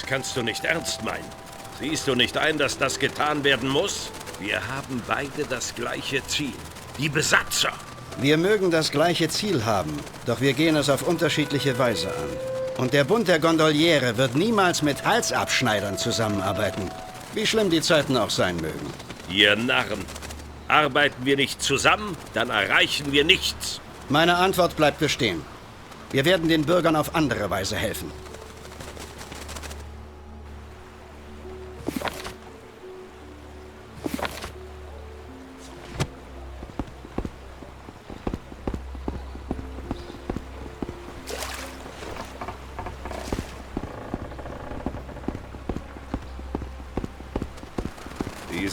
kannst du nicht ernst meinen. Siehst du nicht ein, dass das getan werden muss? Wir haben beide das gleiche Ziel. Die Besatzer. Wir mögen das gleiche Ziel haben, doch wir gehen es auf unterschiedliche Weise an. Und der Bund der Gondoliere wird niemals mit Halsabschneidern zusammenarbeiten. Wie schlimm die Zeiten auch sein mögen. Ihr Narren. Arbeiten wir nicht zusammen, dann erreichen wir nichts. Meine Antwort bleibt bestehen. Wir werden den Bürgern auf andere Weise helfen.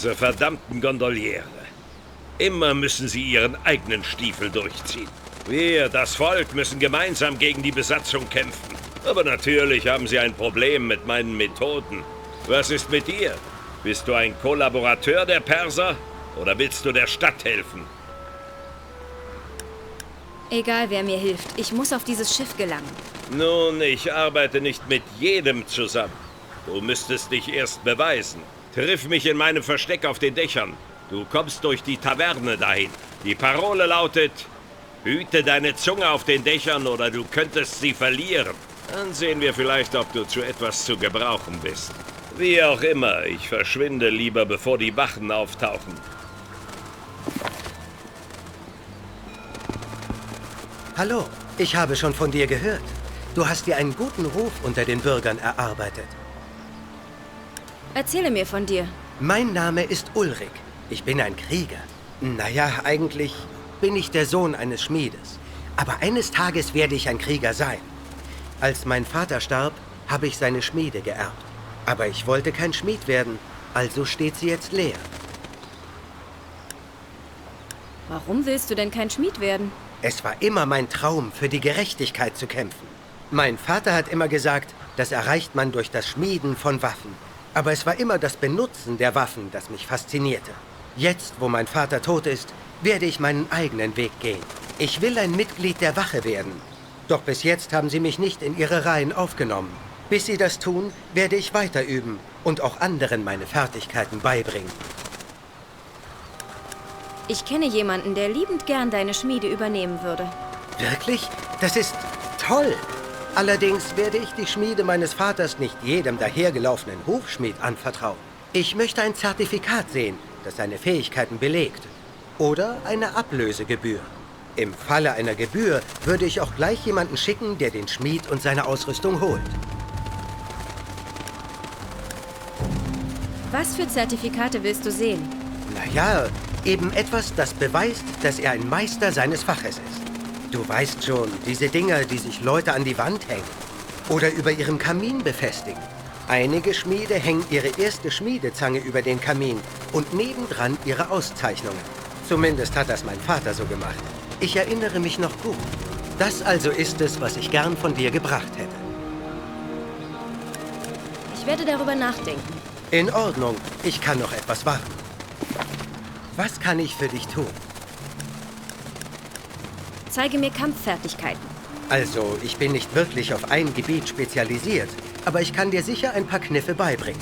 Diese verdammten Gondoliere. Immer müssen sie ihren eigenen Stiefel durchziehen. Wir, das Volk, müssen gemeinsam gegen die Besatzung kämpfen. Aber natürlich haben sie ein Problem mit meinen Methoden. Was ist mit dir? Bist du ein Kollaborateur der Perser oder willst du der Stadt helfen? Egal, wer mir hilft. Ich muss auf dieses Schiff gelangen. Nun, ich arbeite nicht mit jedem zusammen. Du müsstest dich erst beweisen. Triff mich in meinem Versteck auf den Dächern. Du kommst durch die Taverne dahin. Die Parole lautet: Hüte deine Zunge auf den Dächern oder du könntest sie verlieren. Dann sehen wir vielleicht, ob du zu etwas zu gebrauchen bist. Wie auch immer, ich verschwinde lieber, bevor die Wachen auftauchen. Hallo, ich habe schon von dir gehört. Du hast dir einen guten Ruf unter den Bürgern erarbeitet. Erzähle mir von dir. Mein Name ist Ulrik. Ich bin ein Krieger. Naja, eigentlich bin ich der Sohn eines Schmiedes. Aber eines Tages werde ich ein Krieger sein. Als mein Vater starb, habe ich seine Schmiede geerbt. Aber ich wollte kein Schmied werden, also steht sie jetzt leer. Warum willst du denn kein Schmied werden? Es war immer mein Traum, für die Gerechtigkeit zu kämpfen. Mein Vater hat immer gesagt, das erreicht man durch das Schmieden von Waffen. Aber es war immer das Benutzen der Waffen, das mich faszinierte. Jetzt, wo mein Vater tot ist, werde ich meinen eigenen Weg gehen. Ich will ein Mitglied der Wache werden. Doch bis jetzt haben sie mich nicht in ihre Reihen aufgenommen. Bis sie das tun, werde ich weiter üben und auch anderen meine Fertigkeiten beibringen. Ich kenne jemanden, der liebend gern deine Schmiede übernehmen würde. Wirklich? Das ist toll! Allerdings werde ich die Schmiede meines Vaters nicht jedem dahergelaufenen Hufschmied anvertrauen. Ich möchte ein Zertifikat sehen, das seine Fähigkeiten belegt. Oder eine Ablösegebühr. Im Falle einer Gebühr würde ich auch gleich jemanden schicken, der den Schmied und seine Ausrüstung holt. Was für Zertifikate willst du sehen? Naja, eben etwas, das beweist, dass er ein Meister seines Faches ist. Du weißt schon, diese Dinger, die sich Leute an die Wand hängen oder über ihrem Kamin befestigen. Einige Schmiede hängen ihre erste Schmiedezange über den Kamin und nebendran ihre Auszeichnungen. Zumindest hat das mein Vater so gemacht. Ich erinnere mich noch gut. Das also ist es, was ich gern von dir gebracht hätte. Ich werde darüber nachdenken. In Ordnung, ich kann noch etwas warten. Was kann ich für dich tun? Zeige mir Kampffertigkeiten. Also, ich bin nicht wirklich auf ein Gebiet spezialisiert, aber ich kann dir sicher ein paar Kniffe beibringen.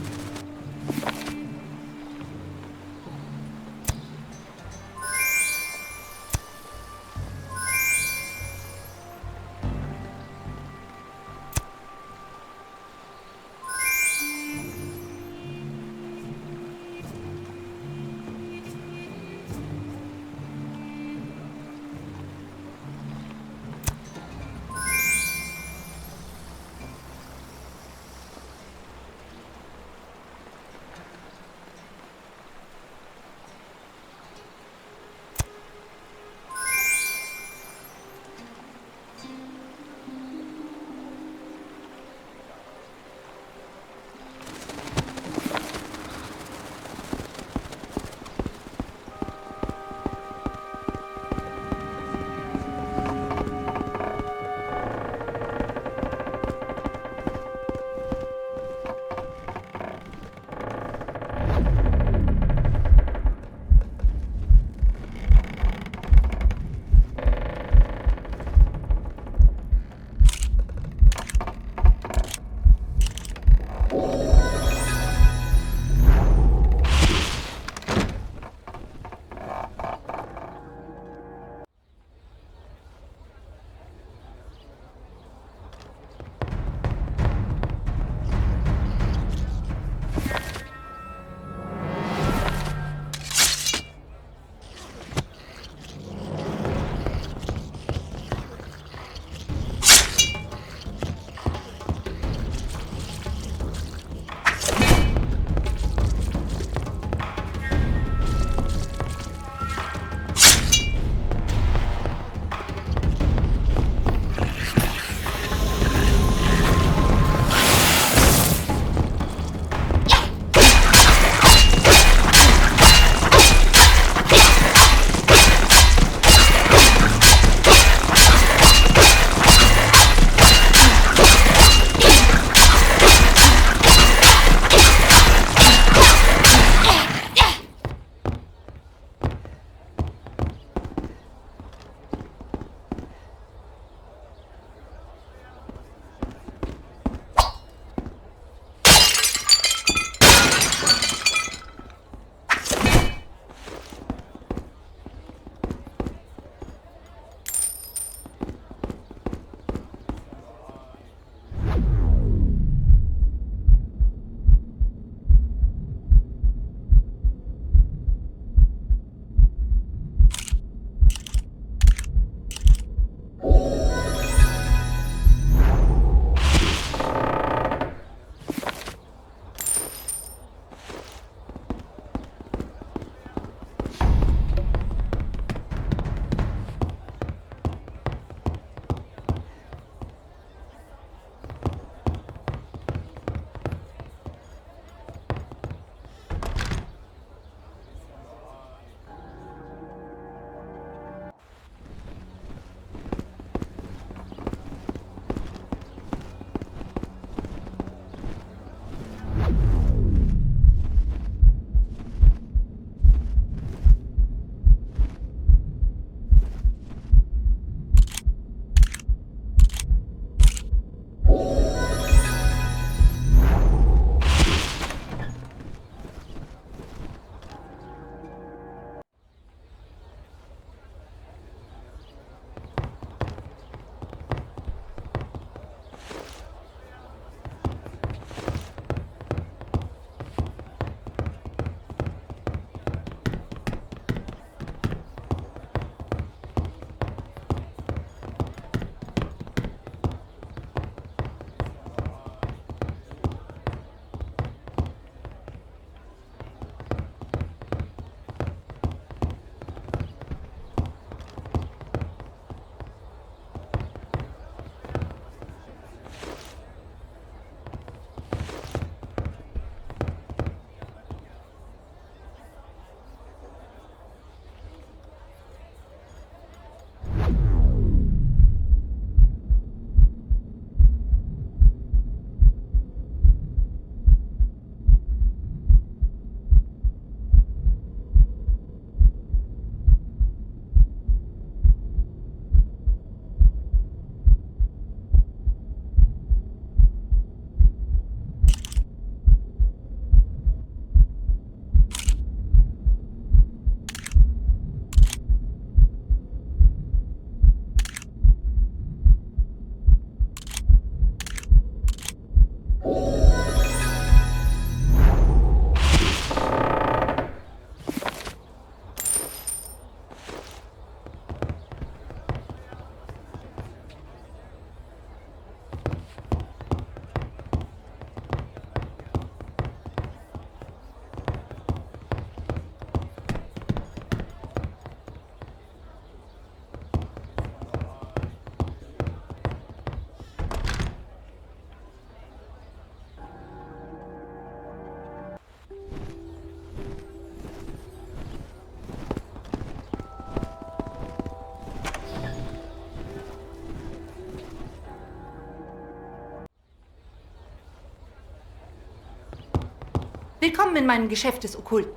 Willkommen in meinem Geschäft des Okkulten.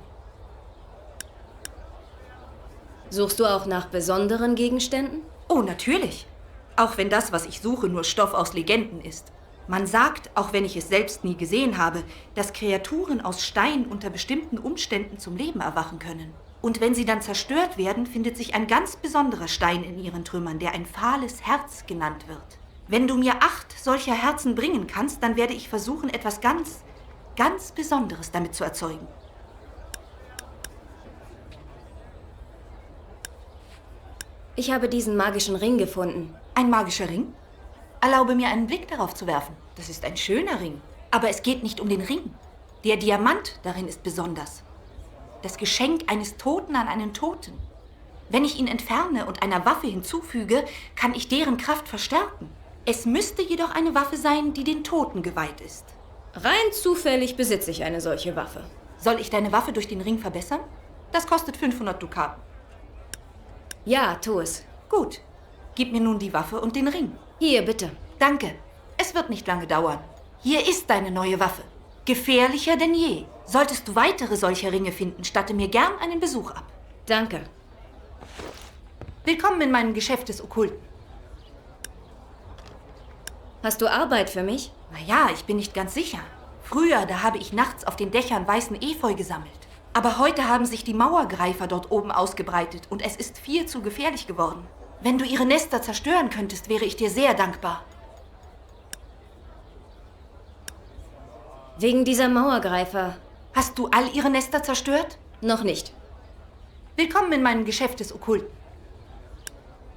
Suchst du auch nach besonderen Gegenständen? Oh, natürlich. Auch wenn das, was ich suche, nur Stoff aus Legenden ist. Man sagt, auch wenn ich es selbst nie gesehen habe, dass Kreaturen aus Stein unter bestimmten Umständen zum Leben erwachen können. Und wenn sie dann zerstört werden, findet sich ein ganz besonderer Stein in ihren Trümmern, der ein fahles Herz genannt wird. Wenn du mir 8 solcher Herzen bringen kannst, dann werde ich versuchen, etwas ganz Besonderes damit zu erzeugen. Ich habe diesen magischen Ring gefunden. Ein magischer Ring? Erlaube mir einen Blick darauf zu werfen. Das ist ein schöner Ring. Aber es geht nicht um den Ring. Der Diamant darin ist besonders. Das Geschenk eines Toten an einen Toten. Wenn ich ihn entferne und einer Waffe hinzufüge, kann ich deren Kraft verstärken. Es müsste jedoch eine Waffe sein, die den Toten geweiht ist. Rein zufällig besitze ich eine solche Waffe. Soll ich deine Waffe durch den Ring verbessern? Das kostet 500 Dukaten. Ja, tu es. Gut. Gib mir nun die Waffe und den Ring. Hier, bitte. Danke. Es wird nicht lange dauern. Hier ist deine neue Waffe. Gefährlicher denn je. Solltest du weitere solcher Ringe finden, statte mir gern einen Besuch ab. Danke. Willkommen in meinem Geschäft des Okkulten. Hast du Arbeit für mich? Naja, ich bin nicht ganz sicher. Früher, da habe ich nachts auf den Dächern weißen Efeu gesammelt. Aber heute haben sich die Mauergreifer dort oben ausgebreitet und es ist viel zu gefährlich geworden. Wenn du ihre Nester zerstören könntest, wäre ich dir sehr dankbar. Wegen dieser Mauergreifer. Hast du all ihre Nester zerstört? Noch nicht. Willkommen in meinem Geschäft des Okkulten.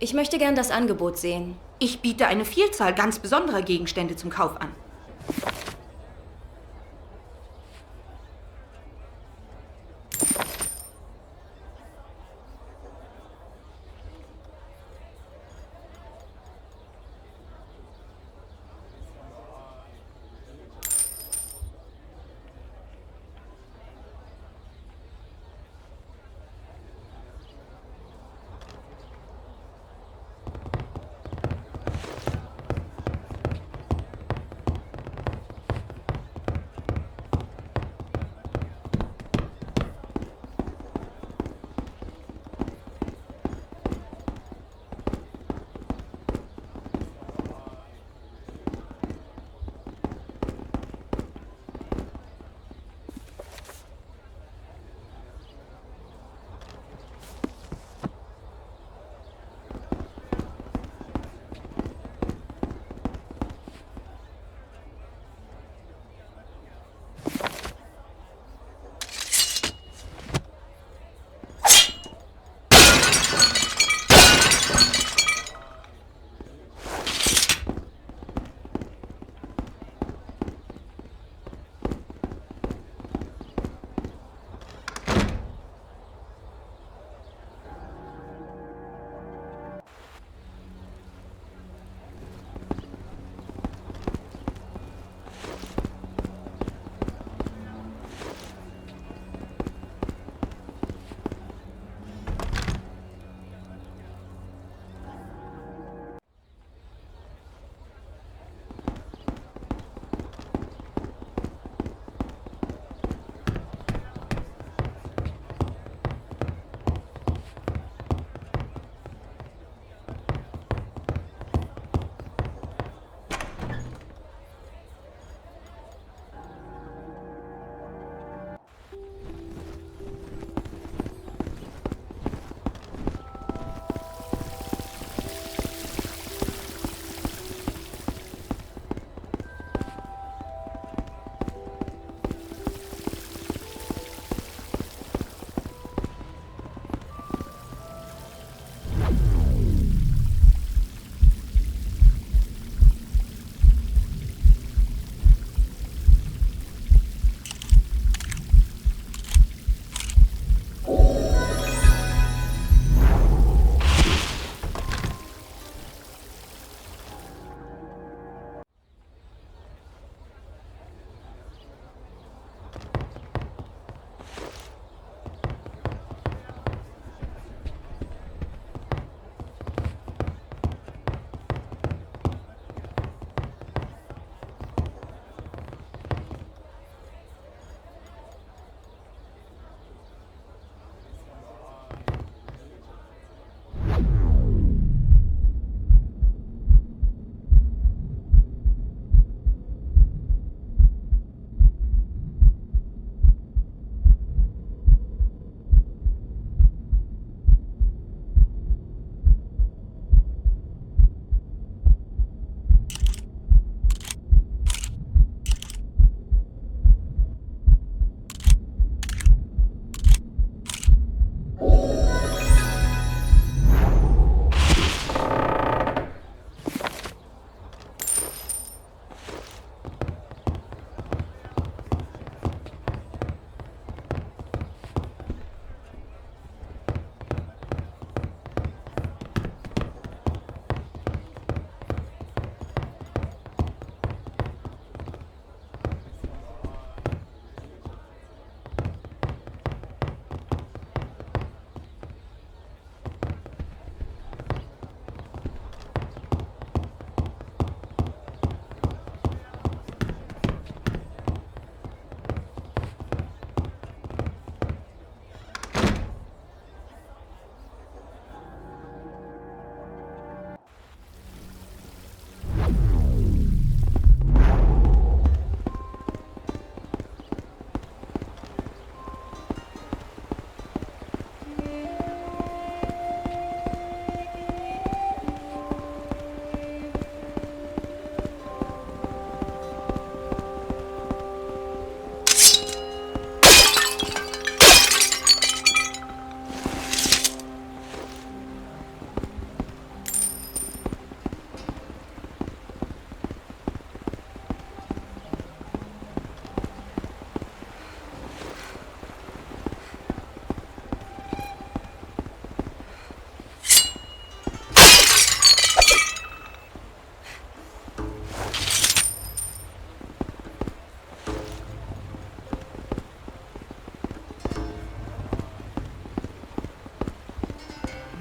Ich möchte gern das Angebot sehen. Ich biete eine Vielzahl ganz besonderer Gegenstände zum Kauf an.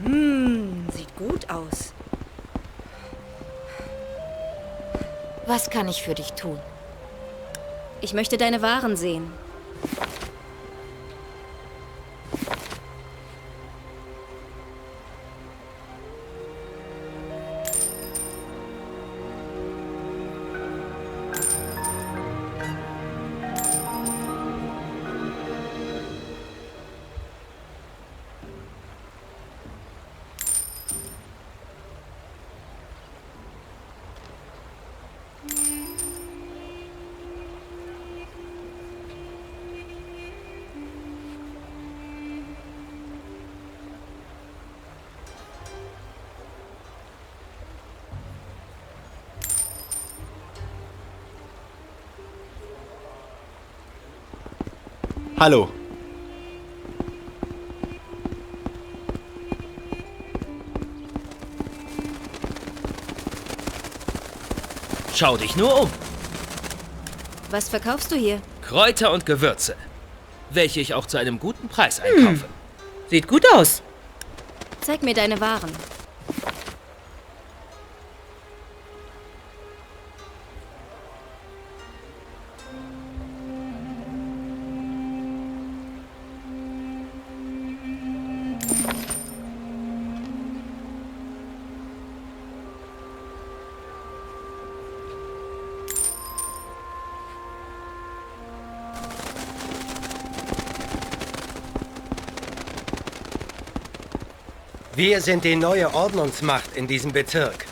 Sieht gut aus. Was kann ich für dich tun? Ich möchte deine Waren sehen. Hallo. Schau dich nur um. Was verkaufst du hier? Kräuter und Gewürze, welche ich auch zu einem guten Preis einkaufe. Sieht gut aus. Zeig mir deine Waren. Wir sind die neue Ordnungsmacht in diesem Bezirk.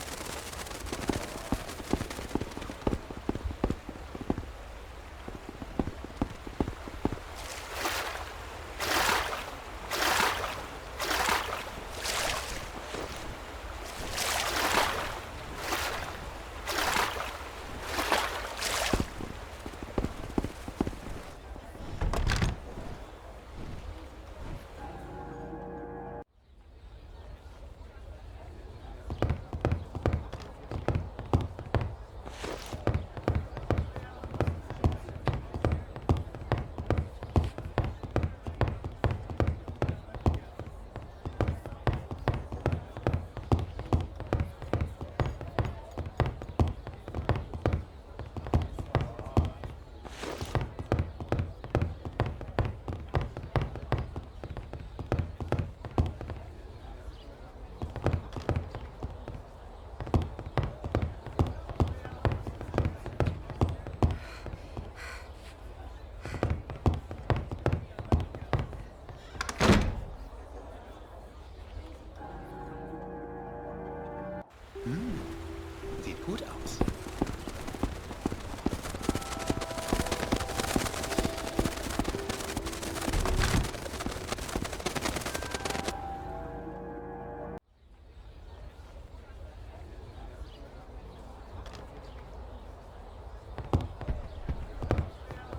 Sieht gut aus.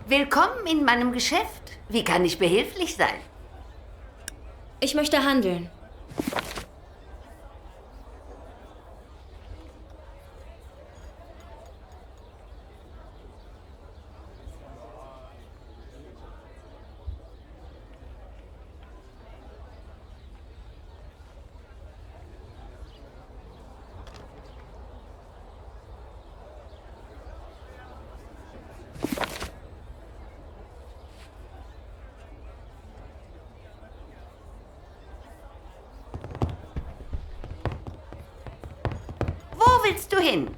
Willkommen in meinem Geschäft. Wie kann ich behilflich sein? Ich möchte handeln. Wo willst du hin?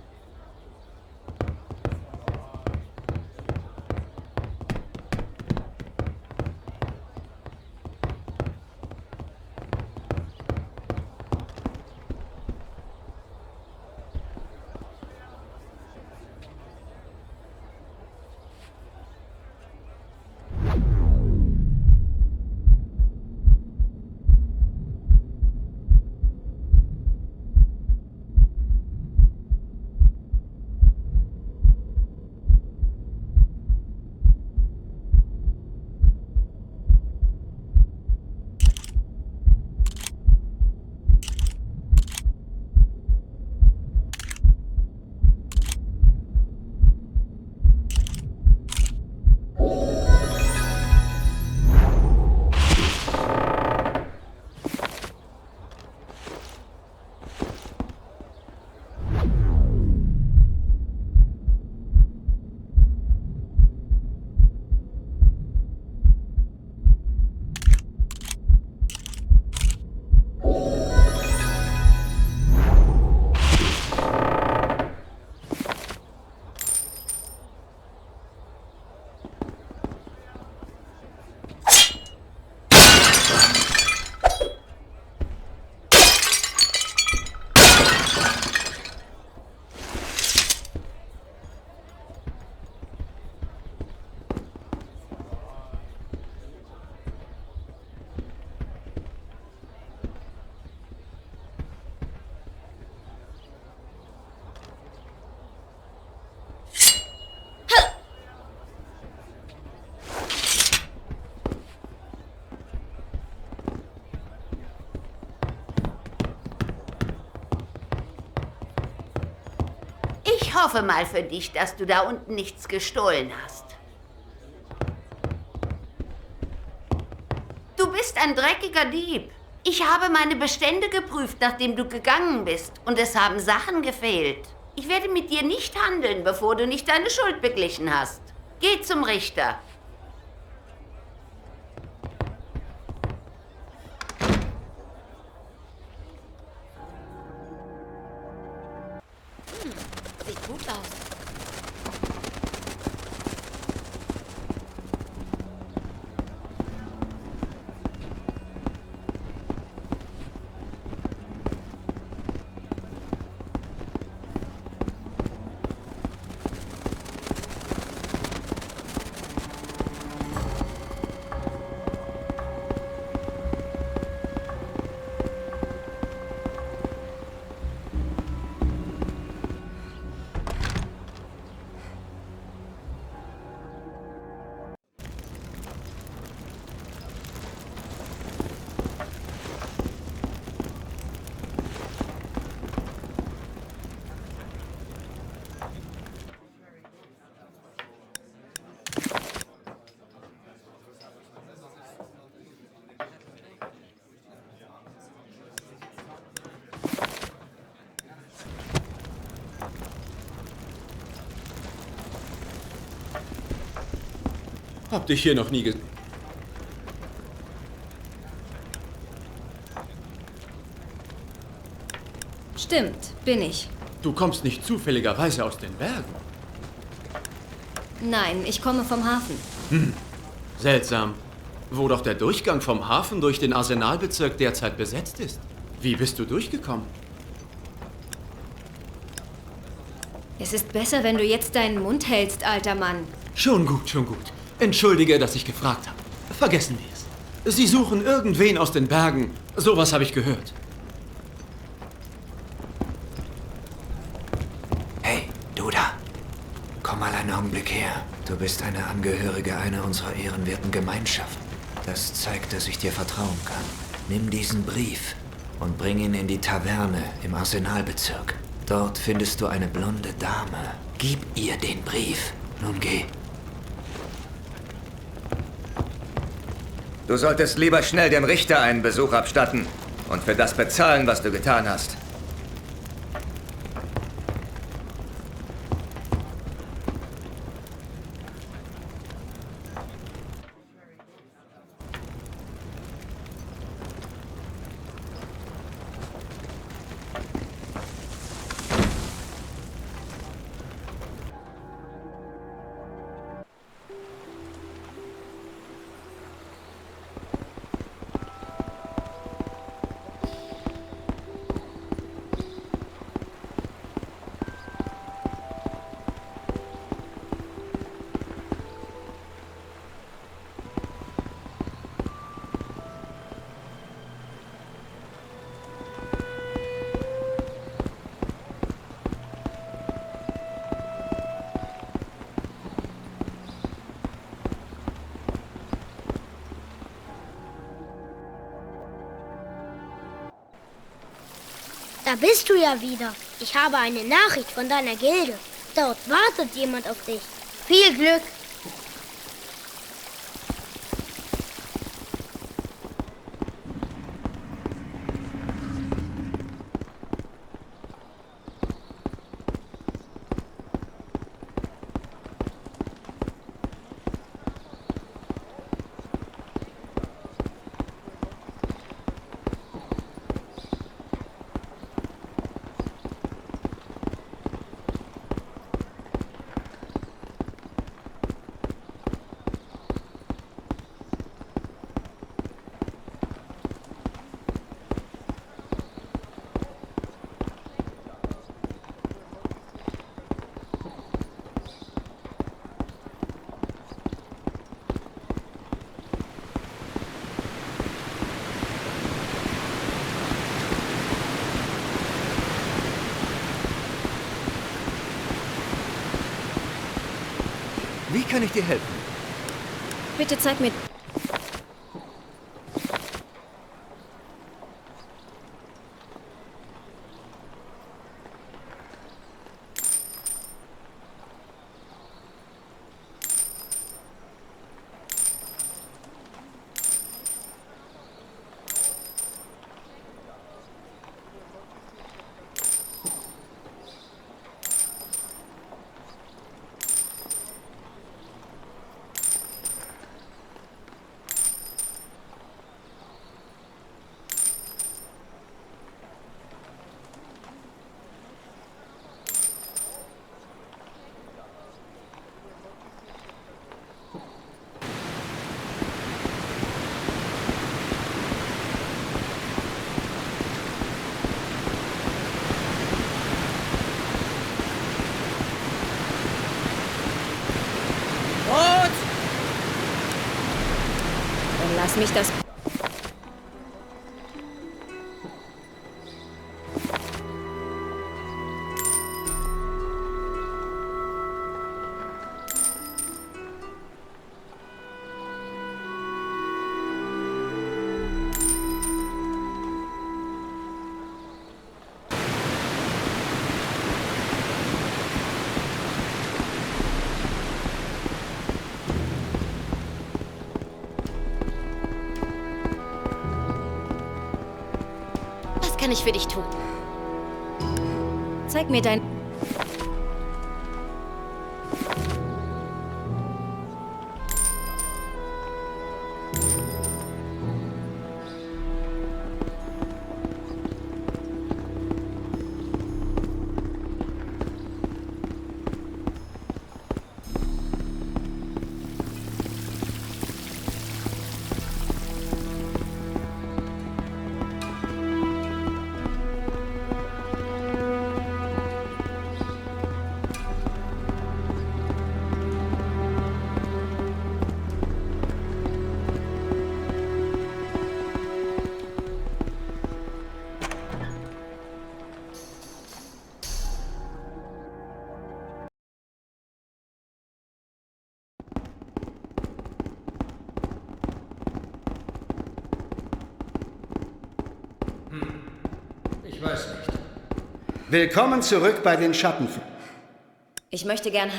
Ich hoffe mal für dich, dass du da unten nichts gestohlen hast. Du bist ein dreckiger Dieb. Ich habe meine Bestände geprüft, nachdem du gegangen bist. Und es haben Sachen gefehlt. Ich werde mit dir nicht handeln, bevor du nicht deine Schuld beglichen hast. Geh zum Richter. Sieht gut aus. Hab dich hier noch nie gesehen. Stimmt, bin ich. Du kommst nicht zufälligerweise aus den Bergen. Nein, ich komme vom Hafen. Seltsam. Wo doch der Durchgang vom Hafen durch den Arsenalbezirk derzeit besetzt ist. Wie bist du durchgekommen? Es ist besser, wenn du jetzt deinen Mund hältst, alter Mann. Schon gut, schon gut. Entschuldige, dass ich gefragt habe. Vergessen wir es. Sie suchen irgendwen aus den Bergen. Sowas habe ich gehört. Hey, du da. Komm mal einen Augenblick her. Du bist eine Angehörige einer unserer ehrenwerten Gemeinschaften. Das zeigt, dass ich dir vertrauen kann. Nimm diesen Brief und bring ihn in die Taverne im Arsenalbezirk. Dort findest du eine blonde Dame. Gib ihr den Brief. Nun geh. Du solltest lieber schnell dem Richter einen Besuch abstatten und für das bezahlen, was du getan hast. Da bist du ja wieder. Ich habe eine Nachricht von deiner Gilde. Dort wartet jemand auf dich. Viel Glück. Wie kann ich dir helfen? Bitte zeig mir... Lass mich das... Was kann ich für dich tun? Zeig mir dein... Ich weiß nicht. Willkommen zurück bei den Schatten. Ich möchte gern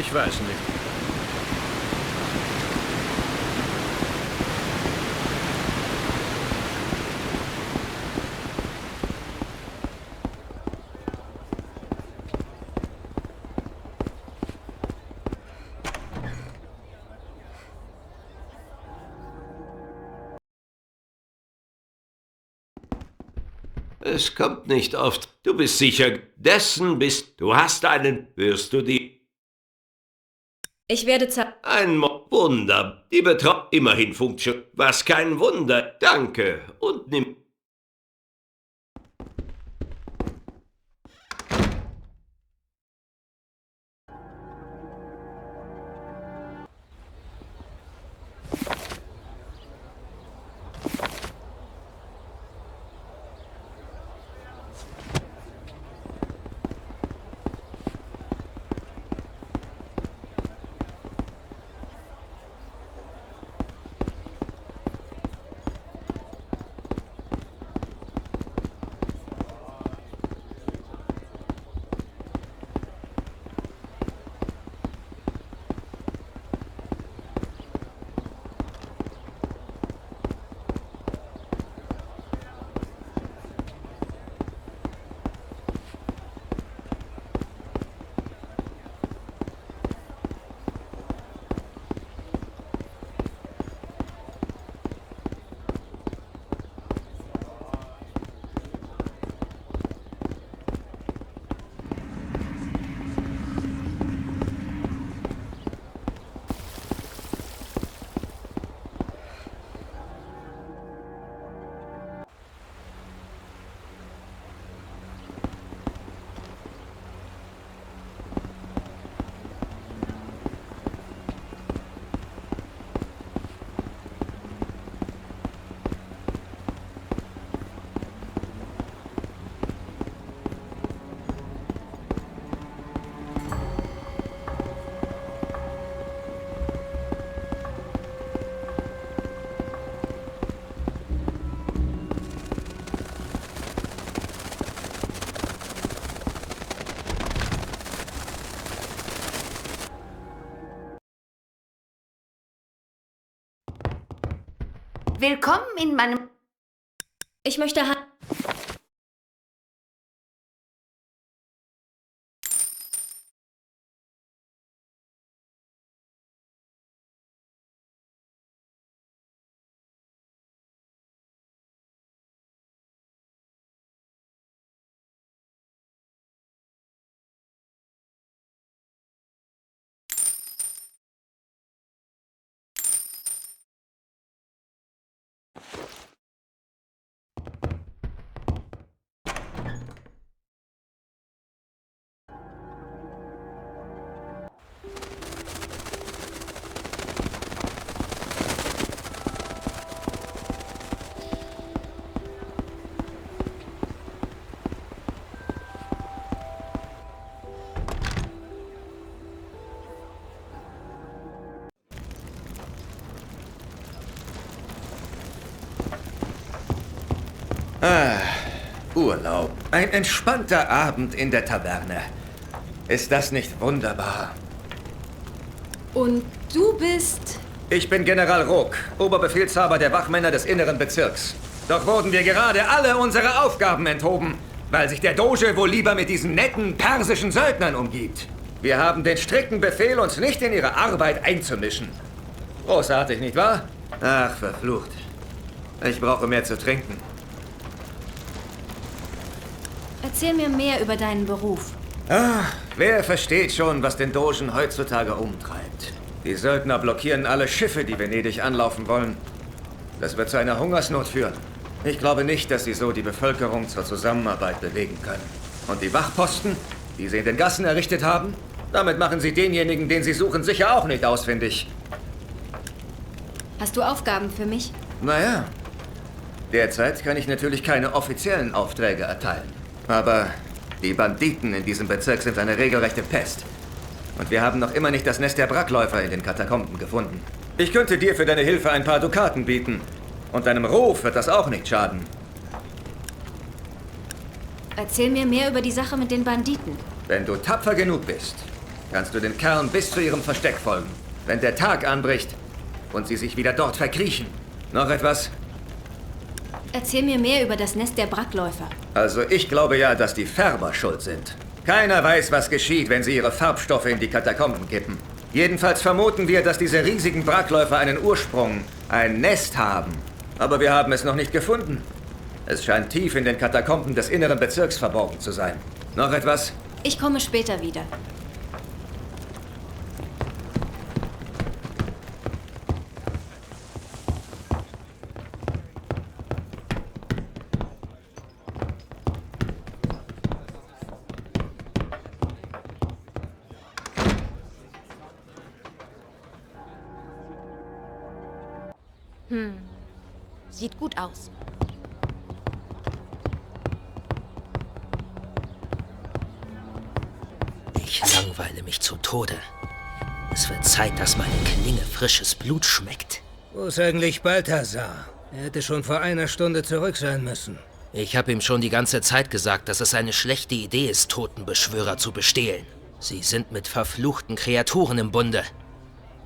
Ich weiß nicht. Es kommt nicht oft. Du bist sicher dessen bist. Du hast einen. Wirst du die... Ich werde Ein Wunder. Die Betreuung immerhin funktioniert. Was kein Wunder. Danke. Und nimm... Willkommen in meinem... Ich möchte Urlaub. Ein entspannter Abend in der Taverne. Ist das nicht wunderbar? Und du bist... Ich bin General Rook, Oberbefehlshaber der Wachmänner des inneren Bezirks. Doch wurden wir gerade alle unsere Aufgaben enthoben, weil sich der Doge wohl lieber mit diesen netten persischen Söldnern umgibt. Wir haben den strikten Befehl, uns nicht in ihre Arbeit einzumischen. Großartig, nicht wahr? Ach, verflucht. Ich brauche mehr zu trinken. Erzähl mir mehr über deinen Beruf. Wer versteht schon, was den Dogen heutzutage umtreibt? Die Söldner blockieren alle Schiffe, die Venedig anlaufen wollen. Das wird zu einer Hungersnot führen. Ich glaube nicht, dass sie so die Bevölkerung zur Zusammenarbeit bewegen können. Und die Wachposten, die sie in den Gassen errichtet haben, damit machen sie denjenigen, den sie suchen, sicher auch nicht ausfindig. Hast du Aufgaben für mich? Naja, derzeit kann ich natürlich keine offiziellen Aufträge erteilen. Aber die Banditen in diesem Bezirk sind eine regelrechte Pest. Und wir haben noch immer nicht das Nest der Brackläufer in den Katakomben gefunden. Ich könnte dir für deine Hilfe ein paar Dukaten bieten. Und deinem Ruf wird das auch nicht schaden. Erzähl mir mehr über die Sache mit den Banditen. Wenn du tapfer genug bist, kannst du den Kerlen bis zu ihrem Versteck folgen. Wenn der Tag anbricht und sie sich wieder dort verkriechen. Noch etwas? Erzähl mir mehr über das Nest der Brackläufer. Also ich glaube ja, dass die Färber schuld sind. Keiner weiß, was geschieht, wenn sie ihre Farbstoffe in die Katakomben kippen. Jedenfalls vermuten wir, dass diese riesigen Brackläufer einen Ursprung, ein Nest haben. Aber wir haben es noch nicht gefunden. Es scheint tief in den Katakomben des inneren Bezirks verborgen zu sein. Noch etwas? Ich komme später wieder. Sieht gut aus. Ich langweile mich zu Tode. Es wird Zeit, dass meine Klinge frisches Blut schmeckt. Wo ist eigentlich Balthasar? Er hätte schon vor einer Stunde zurück sein müssen. Ich habe ihm schon die ganze Zeit gesagt, dass es eine schlechte Idee ist, Totenbeschwörer zu bestehlen. Sie sind mit verfluchten Kreaturen im Bunde.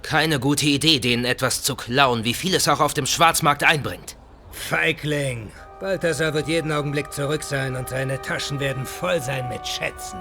Keine gute Idee, denen etwas zu klauen, wie viel es auch auf dem Schwarzmarkt einbringt. Feigling! Balthasar wird jeden Augenblick zurück sein und seine Taschen werden voll sein mit Schätzen.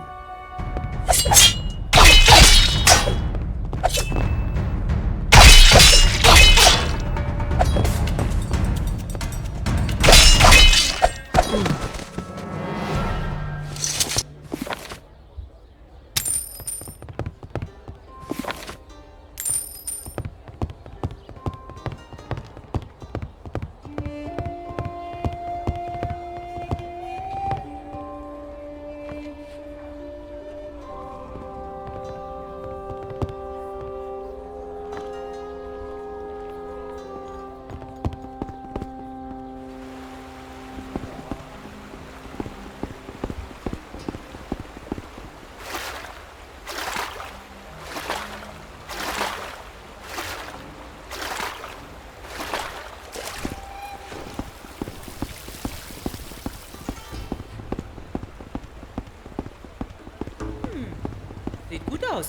Sieht gut aus.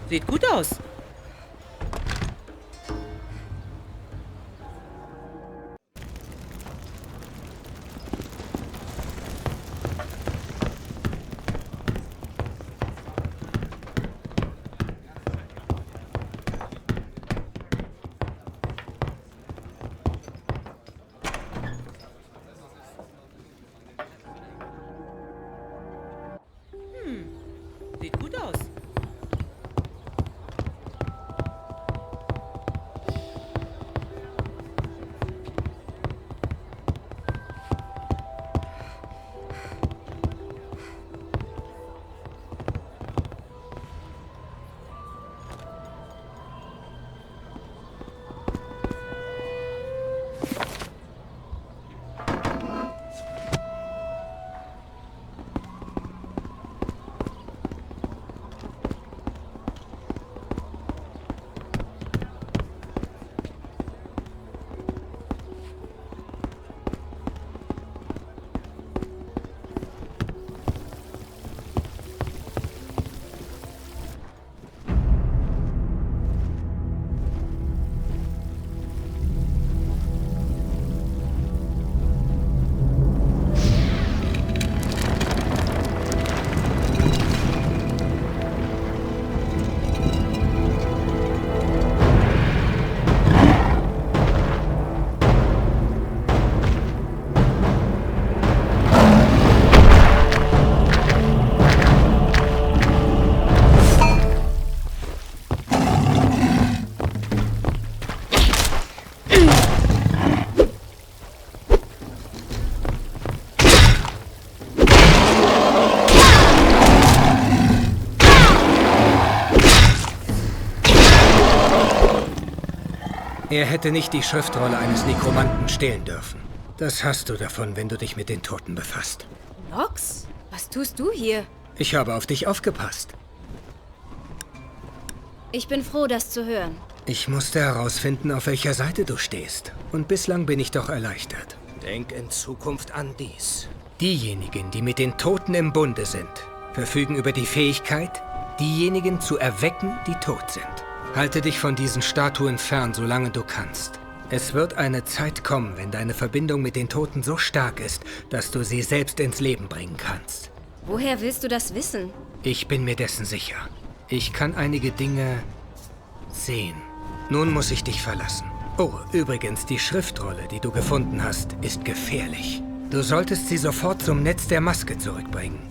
Sieht gut aus. Er hätte nicht die Schriftrolle eines Nekromanten stehlen dürfen. Das hast du davon, wenn du dich mit den Toten befasst. Nox, was tust du hier? Ich habe auf dich aufgepasst. Ich bin froh, das zu hören. Ich musste herausfinden, auf welcher Seite du stehst. Und bislang bin ich doch erleichtert. Denk in Zukunft an dies. Diejenigen, die mit den Toten im Bunde sind, verfügen über die Fähigkeit, diejenigen zu erwecken, die tot sind. Halte dich von diesen Statuen fern, solange du kannst. Es wird eine Zeit kommen, wenn deine Verbindung mit den Toten so stark ist, dass du sie selbst ins Leben bringen kannst. Woher willst du das wissen? Ich bin mir dessen sicher. Ich kann einige Dinge sehen. Nun muss ich dich verlassen. Oh, übrigens, die Schriftrolle, die du gefunden hast, ist gefährlich. Du solltest sie sofort zum Netz der Maske zurückbringen.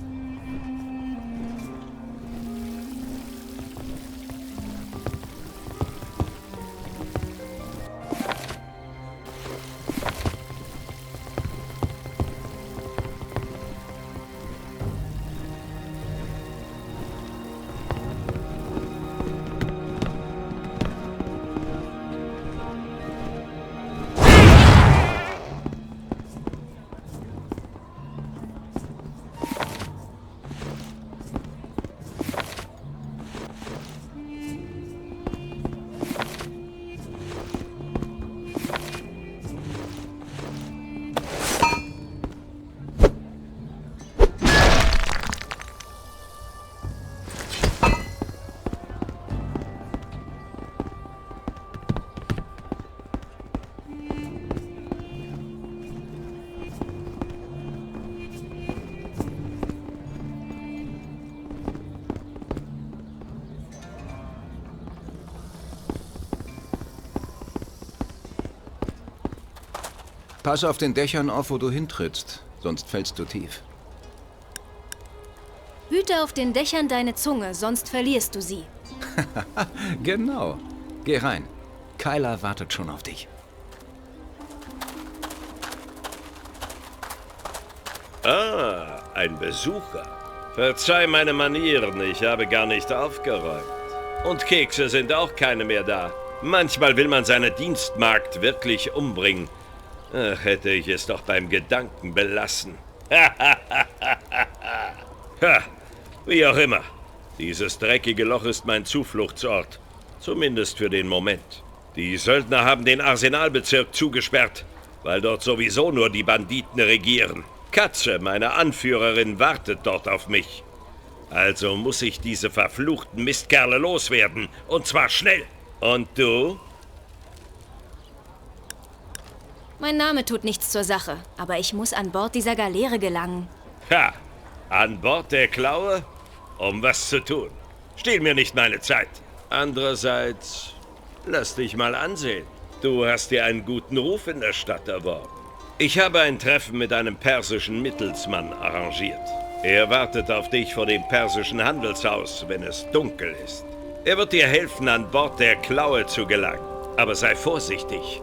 Pass auf den Dächern auf, wo du hintrittst, sonst fällst du tief. Hüte auf den Dächern deine Zunge, sonst verlierst du sie. Genau. Geh rein. Kyla wartet schon auf dich. Ah, ein Besucher. Verzeih meine Manieren, ich habe gar nicht aufgeräumt. Und Kekse sind auch keine mehr da. Manchmal will man seine Dienstmagd wirklich umbringen. Ach, hätte ich es doch beim Gedanken belassen. Ha, wie auch immer. Dieses dreckige Loch ist mein Zufluchtsort. Zumindest für den Moment. Die Söldner haben den Arsenalbezirk zugesperrt, weil dort sowieso nur die Banditen regieren. Katze, meine Anführerin, wartet dort auf mich. Also muss ich diese verfluchten Mistkerle loswerden. Und zwar schnell. Und du? Mein Name tut nichts zur Sache, aber ich muss an Bord dieser Galeere gelangen. Ha! An Bord der Klaue? Um was zu tun? Stehl mir nicht meine Zeit. Andererseits, lass dich mal ansehen. Du hast dir einen guten Ruf in der Stadt erworben. Ich habe ein Treffen mit einem persischen Mittelsmann arrangiert. Er wartet auf dich vor dem persischen Handelshaus, wenn es dunkel ist. Er wird dir helfen, an Bord der Klaue zu gelangen. Aber sei vorsichtig.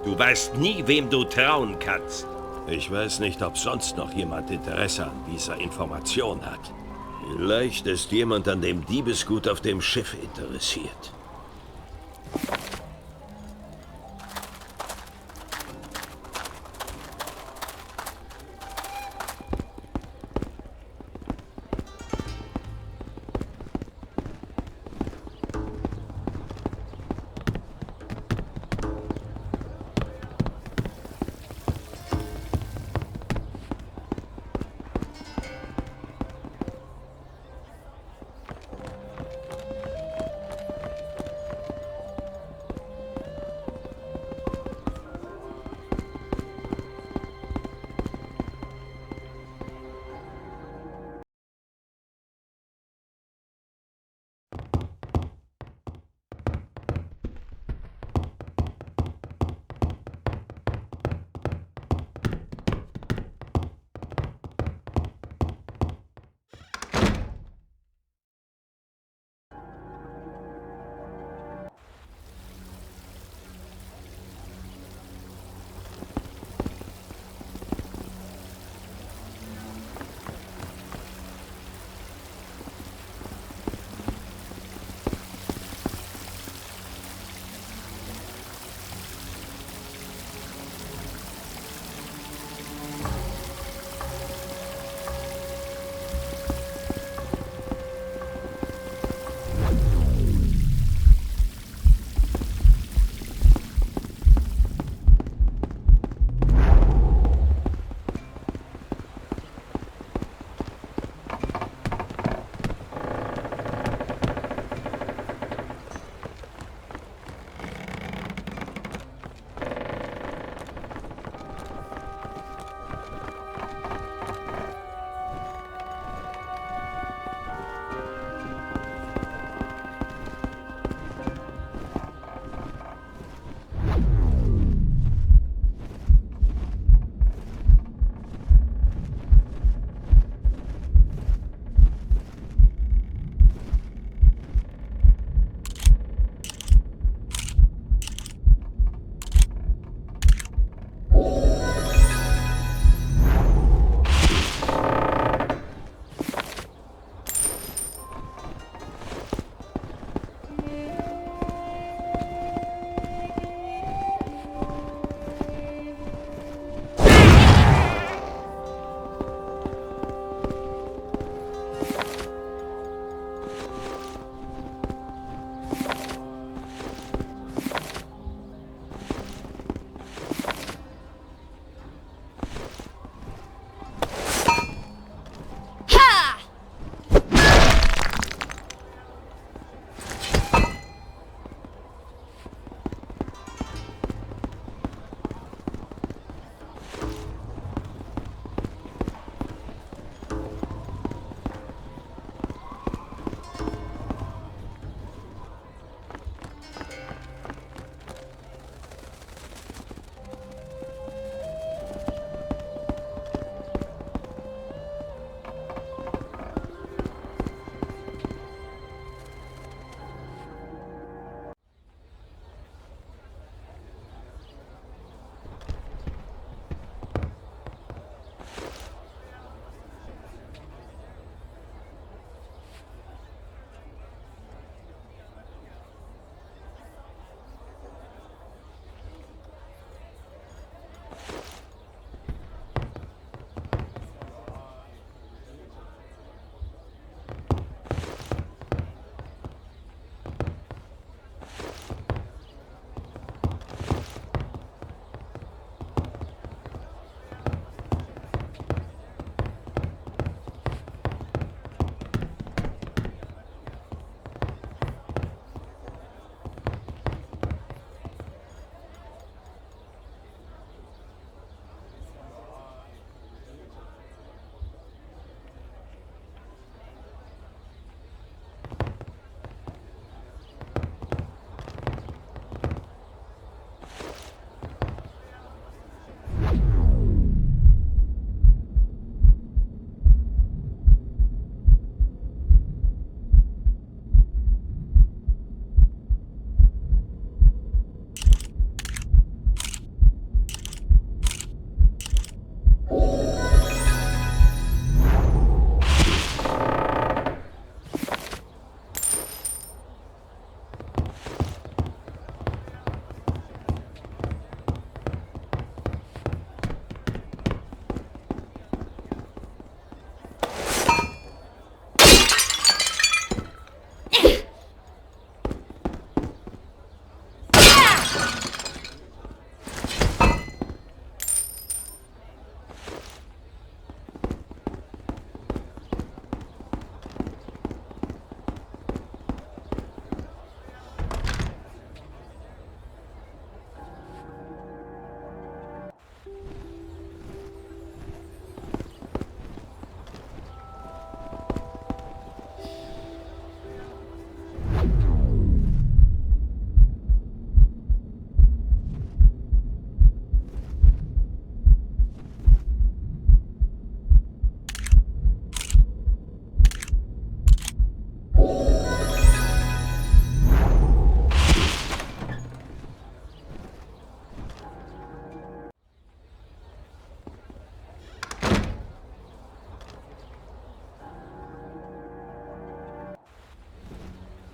Du weißt nie, wem du trauen kannst. Ich weiß nicht, ob sonst noch jemand Interesse an dieser Information hat. Vielleicht ist jemand an dem Diebesgut auf dem Schiff interessiert.